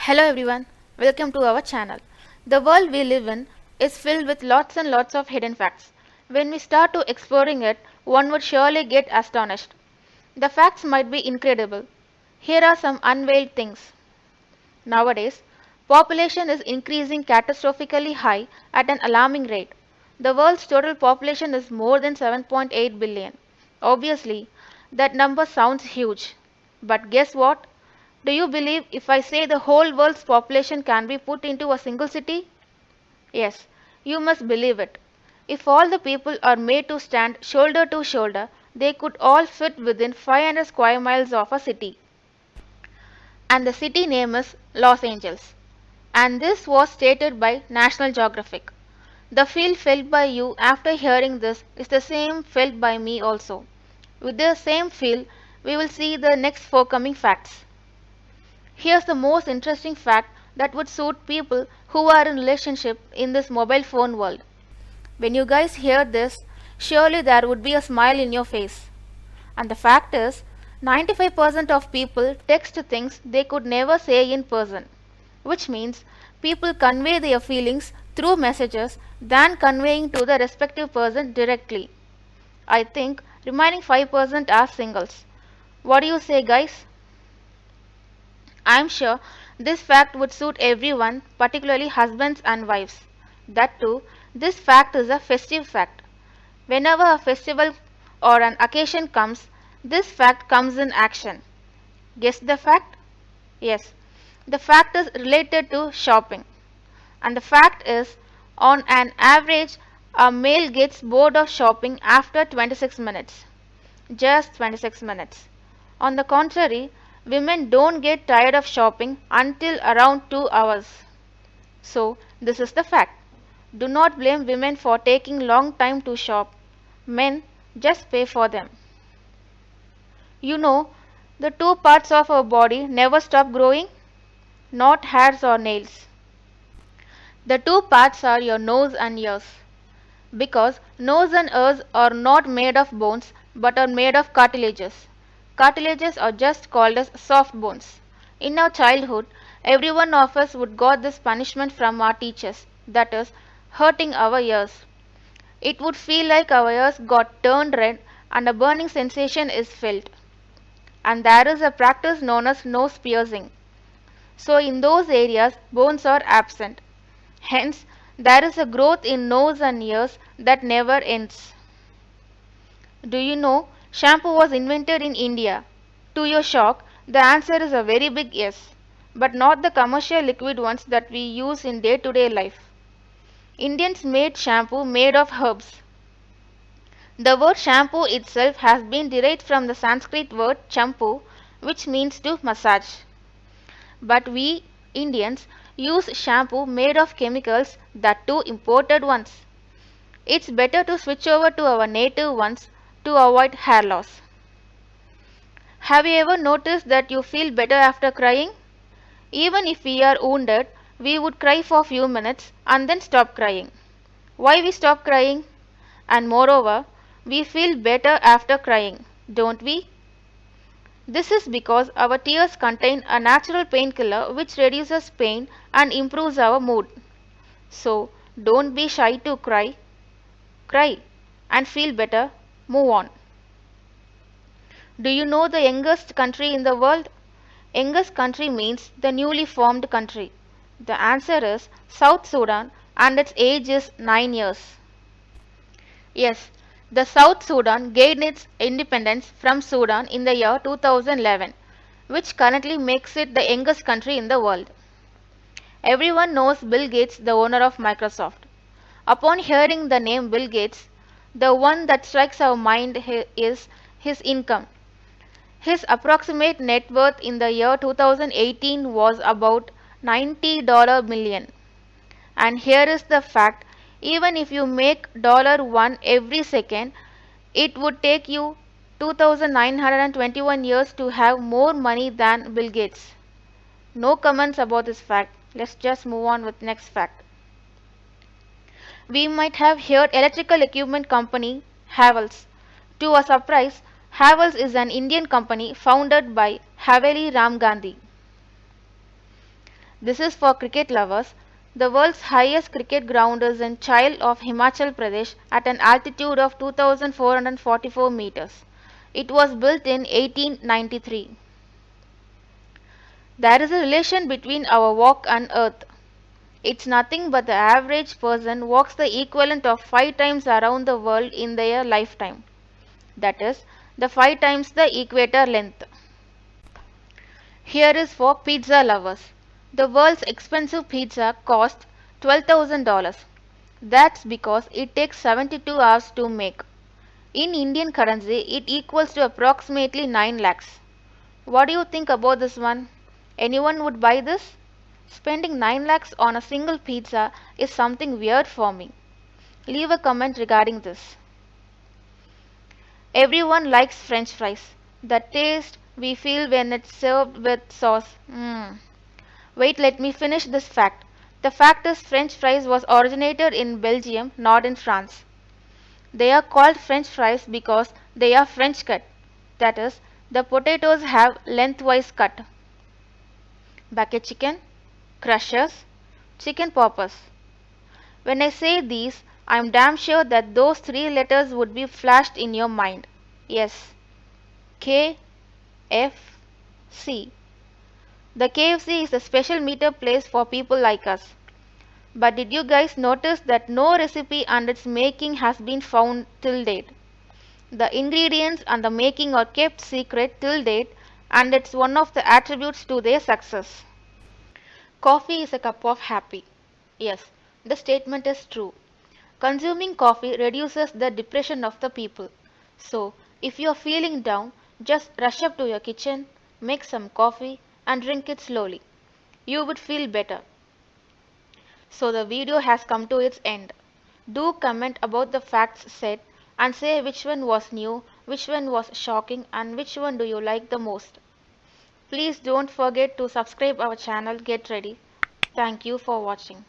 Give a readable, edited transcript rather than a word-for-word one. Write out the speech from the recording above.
Hello everyone, welcome to our channel. The world we live in is filled with lots and lots of hidden facts. When we start to exploring it, one would surely get astonished. The facts might be incredible. Here are some unveiled things. Nowadays, population is increasing catastrophically high at an alarming rate. The world's total population is more than 7.8 billion. Obviously, that number sounds huge. But guess what? Do you believe if I say the whole world's population can be put into a single city? Yes, you must believe it. If all the people are made to stand shoulder to shoulder, they could all fit within 500 square miles of a city. And the city name is Los Angeles. And this was stated by National Geographic. The feel felt by you after hearing this is the same felt by me also. With the same feel, we will see the next forthcoming facts. Here's the most interesting fact that would suit people who are in relationship in this mobile phone world. When you guys hear this, surely there would be a smile in your face. And the fact is, 95% of people text things they could never say in person, which means people convey their feelings through messages than conveying to the respective person directly. I think remaining 5% are singles. What do you say, guys? I'm sure this fact would suit everyone, particularly husbands and wives. That too, this fact is a festive fact. Whenever a festival or an occasion comes, this fact comes in action. Guess the fact? Yes, the fact is related to shopping. And the fact is, on an average, a male gets bored of shopping after 26 minutes. Just 26 minutes. On the contrary, women don't get tired of shopping until around 2 hours. So, this is the fact. Do not blame women for taking long time to shop. Men just pay for them. You know, the two parts of our body never stop growing, not hairs or nails. The two parts are your nose and ears. Because nose and ears are not made of bones but are made of cartilages. Cartilages are just called as soft bones. In our childhood, every one of us would got this punishment from our teachers, that is, hurting our ears. It would feel like our ears got turned red and a burning sensation is felt. And there is a practice known as nose piercing. So in those areas, bones are absent. Hence, there is a growth in nose and ears that never ends. Do you know shampoo was invented in India? To your shock, the answer is a very big yes, but not the commercial liquid ones that we use in day-to-day life. Indians made shampoo made of herbs. The word shampoo itself has been derived from the Sanskrit word champu, which means to massage. But we Indians use shampoo made of chemicals, that too imported ones. It's better to switch over to our native ones to avoid hair loss. Have you ever noticed that you feel better after crying? Even if we are wounded, we would cry for a few minutes and then stop crying. Why we stop crying? And moreover, we feel better after crying, don't we? This is because our tears contain a natural painkiller which reduces pain and improves our mood. So, don't be shy to cry. Cry and feel better. Move on. Do you know the youngest country in the world? Youngest country means the newly formed country. The answer is South Sudan and its age is 9 years. Yes, the South Sudan gained its independence from Sudan in the year 2011, which currently makes it the youngest country in the world. Everyone knows Bill Gates, the owner of Microsoft. Upon hearing the name Bill Gates, the one that strikes our mind is his income. His approximate net worth in the year 2018 was about $90 million. And here is the fact, even if you make $1 every second, it would take you 2921 years to have more money than Bill Gates. No comments about this fact. Let's just move on with next fact. We might have heard electrical equipment company Havells. To our surprise, Havells is an Indian company founded by Haveli Ram Gandhi. This is for cricket lovers. The world's highest cricket ground is in Chile of Himachal Pradesh at an altitude of 2444 meters. It was built in 1893. There is a relation between our walk and Earth. It's nothing but the average person walks the equivalent of 5 times around the world in their lifetime. That is, the 5 times the equator length. Here is for pizza lovers. The world's expensive pizza costs $12,000. That's because it takes 72 hours to make. In Indian currency, it equals to approximately 9 lakhs. What do you think about this one? Anyone would buy this? Spending 9 lakhs on a single pizza is something weird for me. Leave a comment regarding this. Everyone likes French fries. The taste we feel when it's served with sauce. Wait, let me finish this fact. The fact is French fries was originated in Belgium, not in France. They are called French fries because they are French cut. That is, the potatoes have lengthwise cut. Bucket chicken, crushers, chicken poppers. When I say these, I am damn sure that those 3 letters would be flashed in your mind. Yes, KFC. The KFC is a special meter place for people like us. But did you guys notice that no recipe and its making has been found till date? The ingredients and the making are kept secret till date, and it's one of the attributes to their success. Coffee is a cup of happy. Yes, the statement is true. Consuming coffee reduces the depression of the people. So, if you are feeling down, just rush up to your kitchen, make some coffee, and drink it slowly. You would feel better. So the video has come to its end. Do comment about the facts said and say which one was new, which one was shocking, and which one do you like the most. Please don't forget to subscribe our channel. Get ready. Thank you for watching.